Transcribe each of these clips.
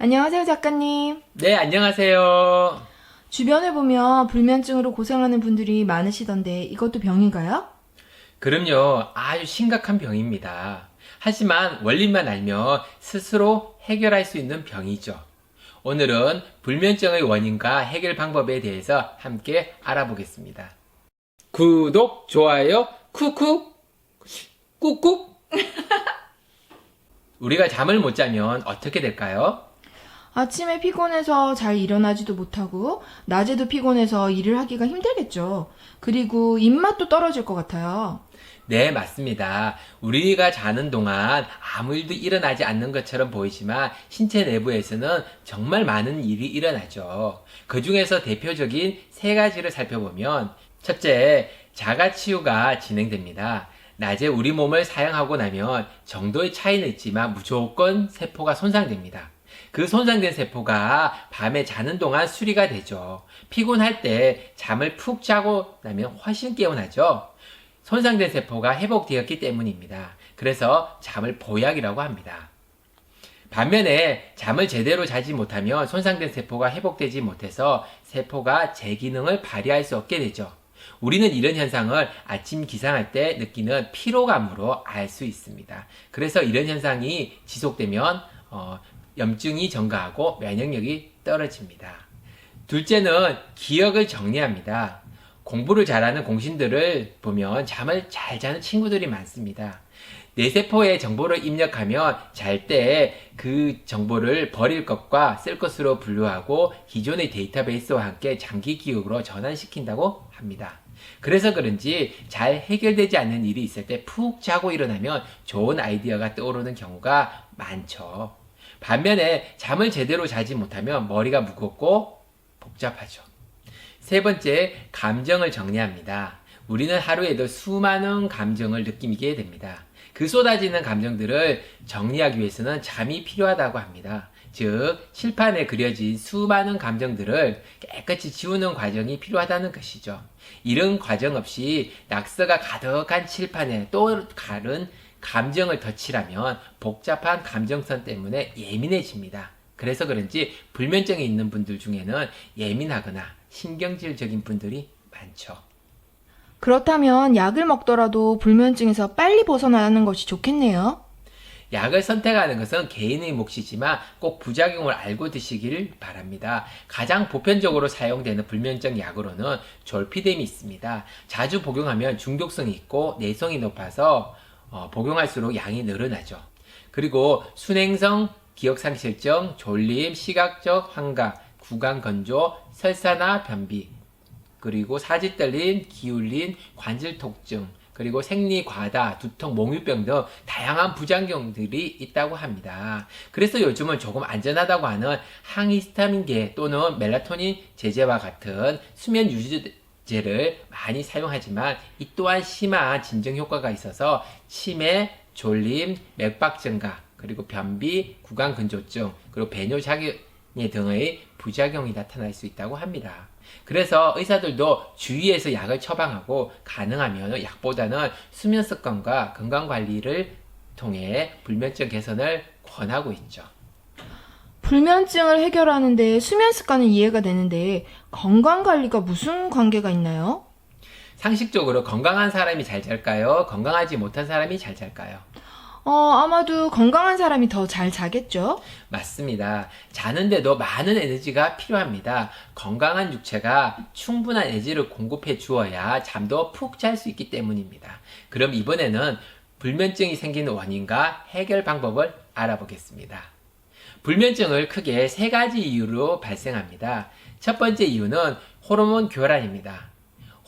안녕하세요, 작가님. 네, 안녕하세요. 주변에 보면 불면증으로 고생하는 분들이 많으시던데 이것도 병인가요? 그럼요, 아주 심각한 병입니다. 하지만 원리만 알면 스스로 해결할 수 있는 병이죠. 오늘은 불면증의 원인과 해결 방법에 대해서 함께 알아보겠습니다. 구독, 좋아요, 쿡쿡, 꾹꾹. 우리가 잠을 못 자면 어떻게 될까요? 아침에 피곤해서 잘 일어나지도 못하고 낮에도 피곤해서 일을 하기가 힘들겠죠. 그리고 입맛도 떨어질 것 같아요. 네, 맞습니다. 우리가 자는 동안 아무 일도 일어나지 않는 것처럼 보이지만 신체 내부에서는 정말 많은 일이 일어나죠. 그 중에서 대표적인 세 가지를 살펴보면 첫째, 자가치유가 진행됩니다. 낮에 우리 몸을 사용하고 나면 정도의 차이는 있지만 무조건 세포가 손상됩니다. 그 손상된 세포가 밤에 자는 동안 수리가 되죠. 피곤할 때 잠을 푹 자고 나면 훨씬 개운하죠. 손상된 세포가 회복되었기 때문입니다. 그래서 잠을 보약이라고 합니다. 반면에 잠을 제대로 자지 못하면 손상된 세포가 회복되지 못해서 세포가 제 기능을 발휘할 수 없게 되죠. 우리는 이런 현상을 아침 기상할 때 느끼는 피로감으로 알 수 있습니다. 그래서 이런 현상이 지속되면 염증이 증가하고 면역력이 떨어집니다. 둘째는 기억을 정리합니다. 공부를 잘하는 공신들을 보면 잠을 잘 자는 친구들이 많습니다. 뇌세포에 정보를 입력하면 잘 때 그 정보를 버릴 것과 쓸 것으로 분류하고 기존의 데이터베이스와 함께 장기 기억으로 전환시킨다고 합니다. 그래서 그런지 잘 해결되지 않는 일이 있을 때 푹 자고 일어나면 좋은 아이디어가 떠오르는 경우가 많죠. 반면에 잠을 제대로 자지 못하면 머리가 무겁고 복잡하죠. 세 번째, 감정을 정리합니다. 우리는 하루에도 수많은 감정을 느끼게 됩니다. 그 쏟아지는 감정들을 정리하기 위해서는 잠이 필요하다고 합니다. 즉, 칠판에 그려진 수많은 감정들을 깨끗이 지우는 과정이 필요하다는 것이죠. 이런 과정 없이 낙서가 가득한 칠판에 또 다른 감정을 덧칠하면 복잡한 감정선 때문에 예민해집니다. 그래서 그런지 불면증이 있는 분들 중에는 예민하거나 신경질적인 분들이 많죠. 그렇다면 약을 먹더라도 불면증에서 빨리 벗어나는 것이 좋겠네요. 약을 선택하는 것은 개인의 몫이지만 꼭 부작용을 알고 드시길 바랍니다. 가장 보편적으로 사용되는 불면증 약으로는 졸피뎀이 있습니다. 자주 복용하면 중독성이 있고 내성이 높아서 복용할수록 양이 늘어나죠. 그리고 순행성 기억상실증, 졸림, 시각적 환각, 구강건조, 설사나 변비, 그리고 사지 떨림, 기울림, 관절 통증, 그리고 생리 과다, 두통, 몽유병 등 다양한 부작용들이 있다고 합니다. 그래서 요즘은 조금 안전하다고 하는 항히스타민계 또는 멜라토닌 제제와 같은 수면 유지제를 많이 사용하지만 이 또한 심한 진정 효과가 있어서 치매, 졸림, 맥박 증가, 그리고 변비, 구강근조증, 그리고 배뇨작용 등의 부작용이 나타날 수 있다고 합니다. 그래서 의사들도 주의해서 약을 처방하고 가능하면 약보다는 수면 습관과 건강관리를 통해 불면증 개선을 권하고 있죠. 불면증을 해결하는데 수면 습관은 이해가 되는데 건강관리가 무슨 관계가 있나요? 상식적으로 건강한 사람이 잘 잘까요? 건강하지 못한 사람이 잘 잘까요? 아마도 건강한 사람이 더 잘 자겠죠? 맞습니다. 자는데도 많은 에너지가 필요합니다. 건강한 육체가 충분한 에너지를 공급해 주어야 잠도 푹 잘 수 있기 때문입니다. 그럼 이번에는 불면증이 생기는 원인과 해결 방법을 알아보겠습니다. 불면증을 크게 세 가지 이유로 발생합니다. 첫 번째 이유는 호르몬 교란입니다.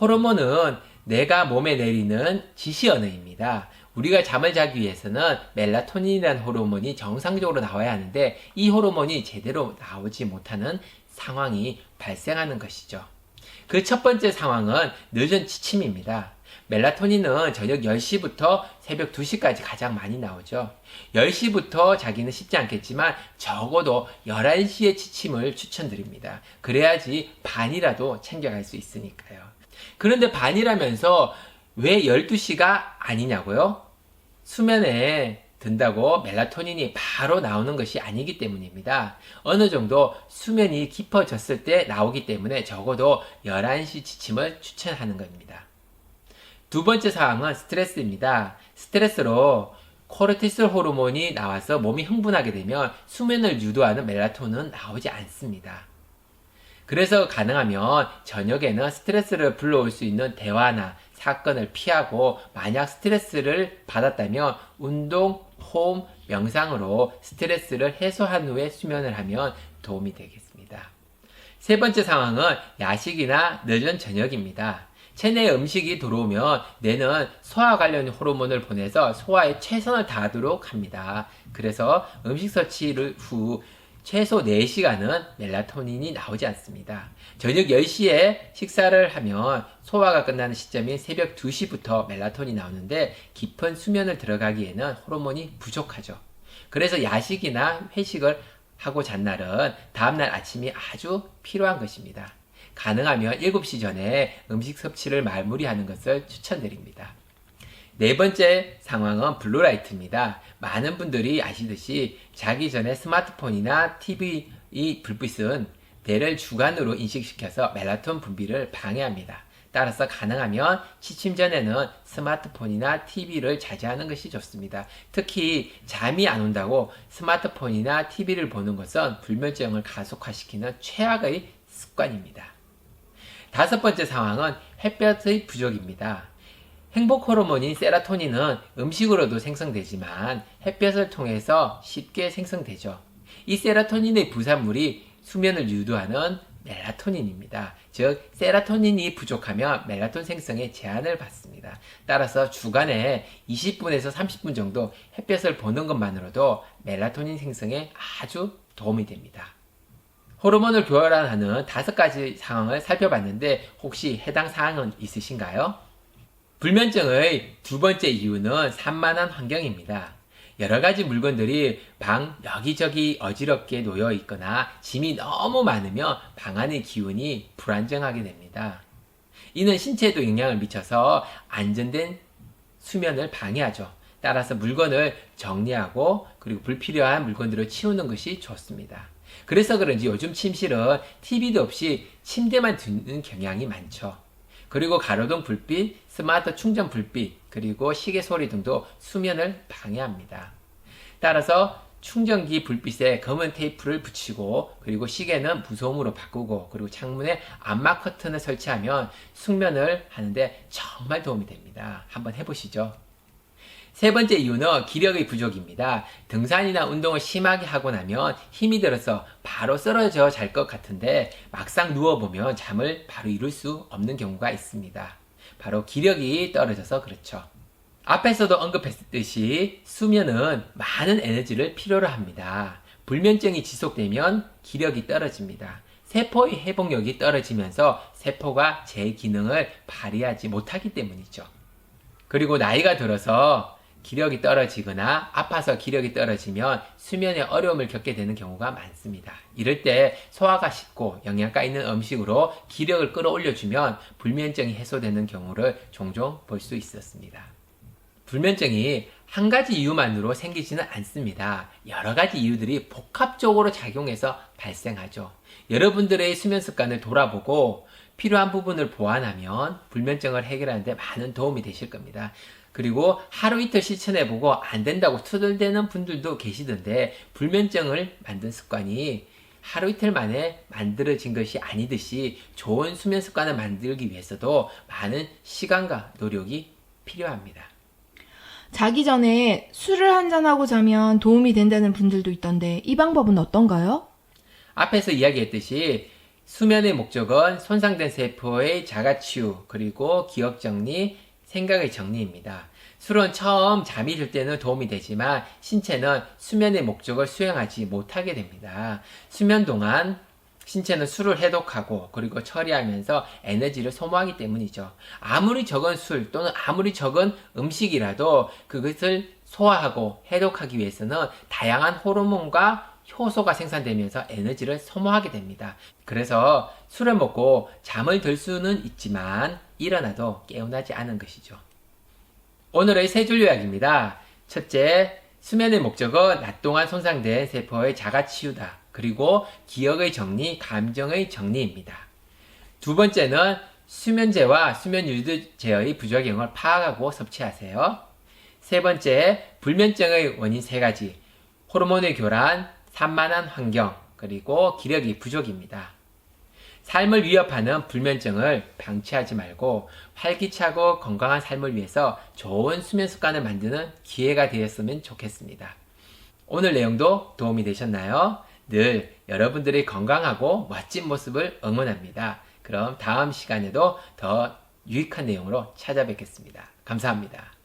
호르몬은 뇌가 몸에 내리는 지시 언어입니다. 우리가 잠을 자기 위해서는 멜라토닌이라는 호르몬이 정상적으로 나와야 하는데 이 호르몬이 제대로 나오지 못하는 상황이 발생하는 것이죠. 그 첫 번째 상황은 늦은 취침입니다. 멜라토닌은 저녁 10시부터 새벽 2시까지 가장 많이 나오죠. 10시부터 자기는 쉽지 않겠지만 적어도 11시에 취침을 추천드립니다. 그래야지 반이라도 챙겨갈 수 있으니까요. 그런데 반이라면서 왜 12시가 아니냐고요? 수면에 든다고 멜라토닌이 바로 나오는 것이 아니기 때문입니다. 어느 정도 수면이 깊어졌을 때 나오기 때문에 적어도 11시 지침을 추천하는 겁니다. 두 번째 사항은 스트레스입니다. 스트레스로 코르티솔 호르몬이 나와서 몸이 흥분하게 되면 수면을 유도하는 멜라토닌은 나오지 않습니다. 그래서 가능하면 저녁에는 스트레스를 불러올 수 있는 대화나 사건을 피하고 만약 스트레스를 받았다면 운동, 호흡, 명상으로 스트레스를 해소한 후에 수면을 하면 도움이 되겠습니다. 세 번째 상황은 야식이나 늦은 저녁입니다. 체내에 음식이 들어오면 뇌는 소화 관련 호르몬을 보내서 소화에 최선을 다하도록 합니다. 그래서 음식 섭취를 후 최소 4시간은 멜라토닌이 나오지 않습니다. 저녁 10시에 식사를 하면 소화가 끝나는 시점인 새벽 2시부터 멜라토닌이 나오는데 깊은 수면을 들어가기에는 호르몬이 부족하죠. 그래서 야식이나 회식을 하고 잔 날은 다음날 아침이 아주 필요한 것입니다. 가능하면 7시 전에 음식 섭취를 마무리하는 것을 추천드립니다. 네 번째 상황은 블루라이트입니다. 많은 분들이 아시듯이 자기 전에 스마트폰이나 TV 불빛은 뇌를 주간으로 인식시켜서 멜라토닌 분비를 방해합니다. 따라서 가능하면 취침 전에는 스마트폰이나 TV를 자제하는 것이 좋습니다. 특히 잠이 안 온다고 스마트폰이나 TV를 보는 것은 불면증을 가속화시키는 최악의 습관입니다. 다섯 번째 상황은 햇볕의 부족입니다. 행복 호르몬인 세로토닌은 음식으로도 생성되지만 햇볕을 통해서 쉽게 생성되죠. 이 세로토닌의 부산물이 수면을 유도하는 멜라토닌입니다. 즉 세로토닌이 부족하면 멜라토닌 생성에 제한을 받습니다. 따라서 주간에 20분에서 30분 정도 햇볕을 보는 것만으로도 멜라토닌 생성에 아주 도움이 됩니다. 호르몬을 교란하는 5가지 상황을 살펴봤는데 혹시 해당 사항은 있으신가요? 불면증의 두 번째 이유는 산만한 환경입니다. 여러 가지 물건들이 방 여기저기 어지럽게 놓여 있거나 짐이 너무 많으면 방 안의 기운이 불안정하게 됩니다. 이는 신체에도 영향을 미쳐서 안전된 수면을 방해하죠. 따라서 물건을 정리하고 그리고 불필요한 물건들을 치우는 것이 좋습니다. 그래서 그런지 요즘 침실은 TV도 없이 침대만 두는 경향이 많죠. 그리고 가로등 불빛, 스마트 충전 불빛, 그리고 시계 소리 등도 수면을 방해합니다. 따라서 충전기 불빛에 검은 테이프를 붙이고 그리고 시계는 무소음으로 바꾸고 그리고 창문에 암막 커튼을 설치하면 숙면을 하는데 정말 도움이 됩니다. 한번 해보시죠. 세 번째 이유는 기력의 부족입니다. 등산이나 운동을 심하게 하고 나면 힘이 들어서 바로 쓰러져 잘 것 같은데 막상 누워보면 잠을 바로 이룰 수 없는 경우가 있습니다. 바로 기력이 떨어져서 그렇죠. 앞에서도 언급했듯이 수면은 많은 에너지를 필요로 합니다. 불면증이 지속되면 기력이 떨어집니다. 세포의 회복력이 떨어지면서 세포가 제 기능을 발휘하지 못하기 때문이죠. 그리고 나이가 들어서 기력이 떨어지거나 아파서 기력이 떨어지면 수면에 어려움을 겪게 되는 경우가 많습니다. 이럴 때 소화가 쉽고 영양가 있는 음식으로 기력을 끌어올려주면 불면증이 해소되는 경우를 종종 볼 수 있었습니다. 불면증이 한 가지 이유만으로 생기지는 않습니다. 여러 가지 이유들이 복합적으로 작용해서 발생하죠. 여러분들의 수면 습관을 돌아보고 필요한 부분을 보완하면 불면증을 해결하는 데 많은 도움이 되실 겁니다. 그리고 하루 이틀 실천해보고 안 된다고 투덜대는 분들도 계시던데 불면증을 만든 습관이 하루 이틀 만에 만들어진 것이 아니듯이 좋은 수면 습관을 만들기 위해서도 많은 시간과 노력이 필요합니다. 자기 전에 술을 한잔하고 자면 도움이 된다는 분들도 있던데 이 방법은 어떤가요? 앞에서 이야기했듯이 수면의 목적은 손상된 세포의 자가치유 그리고 기억 정리, 생각의 정리입니다. 술은 처음 잠이 들 때는 도움이 되지만 신체는 수면의 목적을 수행하지 못하게 됩니다. 수면 동안 신체는 술을 해독하고 그리고 처리하면서 에너지를 소모하기 때문이죠. 아무리 적은 술 또는 아무리 적은 음식이라도 그것을 소화하고 해독하기 위해서는 다양한 호르몬과 효소가 생산되면서 에너지를 소모하게 됩니다. 그래서 술을 먹고 잠을 들 수는 있지만 일어나도 개운하지 않은 것이죠. 오늘의 세 줄 요약입니다. 첫째, 수면의 목적은 낮 동안 손상된 세포의 자가 치유다. 그리고 기억의 정리, 감정의 정리입니다. 두 번째는 수면제와 수면 유도제의 부작용을 파악하고 섭취하세요. 세 번째, 불면증의 원인 세 가지. 호르몬의 교란, 산만한 환경, 그리고 기력이 부족입니다. 삶을 위협하는 불면증을 방치하지 말고 활기차고 건강한 삶을 위해서 좋은 수면 습관을 만드는 기회가 되었으면 좋겠습니다. 오늘 내용도 도움이 되셨나요? 늘 여러분들의 건강하고 멋진 모습을 응원합니다. 그럼 다음 시간에도 더 유익한 내용으로 찾아뵙겠습니다. 감사합니다.